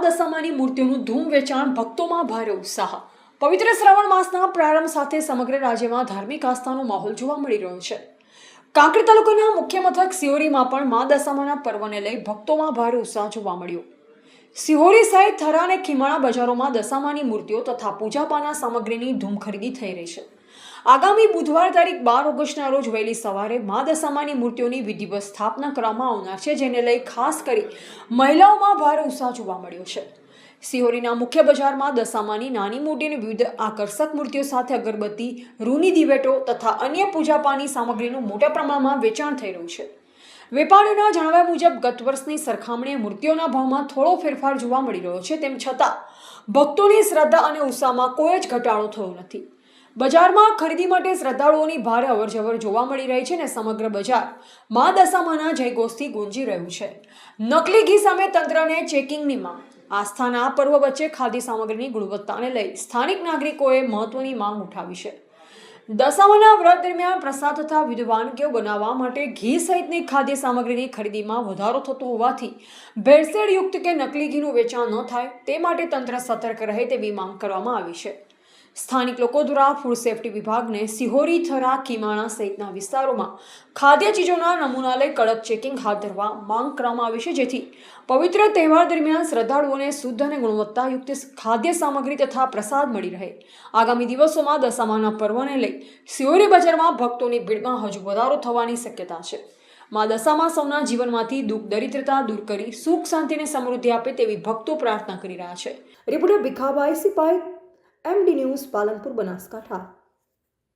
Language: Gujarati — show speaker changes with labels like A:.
A: દશામાની મૂર્તિઓનું ધૂમ વેચાણ, ભક્તોમાં ભારે ઉત્સાહ। પવિત્ર શ્રાવણ માસના પ્રારંભ સાથે સમગ્ર રાજ્યમાં ધાર્મિક આસ્થાનો માહોલ જોવા મળી રહ્યો છે। કાંકરેજ તાલુકાના મુખ્ય મથક સિહોરીમાં પણ મા દશામાના પર્વને લઈ ભક્તોમાં ભારે ઉત્સાહ જોવા મળ્યો। સિહોરી સહિત થરા અને ખીમાણા બજારોમાં દશામાની મૂર્તિઓ તથા પૂજાપાના સામગ્રીની ધૂમ ખરીદી થઈ રહી છે। આગામી બુધવાર તારીખ 12 ઓગસ્ટના રોજ વહેલી સવારે મા દશામાની મૂર્તિઓની વિધિવત સ્થાપના કરવામાં આવનાર છે, જેને લઈ ખાસ કરી મહિલાઓમાં ભારે ઉત્સાહ જોવા મળ્યો છે। સિહોરીના મુખ્ય બજારમાં દશામાની નાની મોટી અને વિવિધ આકર્ષક મૂર્તિઓ સાથે અગરબત્તી, રૂની દિવેટો તથા અન્ય પૂજાપાની સામગ્રીનું મોટા પ્રમાણમાં વેચાણ થઈ રહ્યું છે। વેપારીઓના જણાવ્યા મુજબ ગત વર્ષની સરખામણીએ મૂર્તિઓના ભાવમાં થોડો ફેરફાર જોવા મળી રહ્યો છે। તેમ છતાં ભક્તોની શ્રદ્ધા અને ઉત્સાહમાં કોઈ જ ઘટાડો થયો નથી। બજારમાં ખરીદી માટે શ્રદ્ધાળુઓની ભારે અવરજવર જોવા મળી રહી છે અને સમગ્ર બજાર મા દશામાના જયઘોષથી ગુંજી રહ્યું છે। નકલી ઘી સામે તંત્રને ચેકિંગની માંગ। આસ્થાના આ પર્વ વચ્ચે ખાદ્ય સામગ્રીની ગુણવત્તાને લઈ સ્થાનિક નાગરિકોએ મહત્વની માંગ ઉઠાવી છે। દશામાના વ્રત દરમિયાન પ્રસાદ તથા વિવિધ વાનગીઓ બનાવવા માટે ઘી સહિતની ખાદ્ય સામગ્રીની ખરીદીમાં વધારો થતો હોવાથી ભેળસેળયુક્ત કે નકલી ઘીનું વેચાણ ન થાય તે માટે તંત્ર સતર્ક રહે તેવી માંગ કરવામાં આવી છે। સ્થાનિક લોકો દ્વારા ફૂડ સેફ્ટી વિભાગને સિહોરી, થરા, ખીમાણા સહિતના વિસ્તારોમાં ખાદ્ય ચીજોના નમૂના લઈ કડક ચેકિંગ હાથ ધરવા માંગ કરવામાં આવી છે, જેથી પવિત્ર તહેવાર દરમિયાન શ્રદ્ધાળુઓને શુદ્ધ અને ગુણવત્તાયુક્ત ખાદ્ય સામગ્રી તથા પ્રસાદ મળી રહે। આગામી દિવસોમાં દશામાના પર્વને લઈ સિહોરી બજારમાં ભક્તોની ભીડમાં હજુ વધારો થવાની શક્યતા છે। મા દશામાં સૌના જીવનમાંથી દુઃખ દરિદ્રતા દૂર કરી સુખ શાંતિ અને સમૃદ્ધિ આપે તેવી ભક્તો પ્રાર્થના કરી રહ્યા છે। Reporter Bhikhabhai Sipai, MD news, Palanpur, Banaskantha.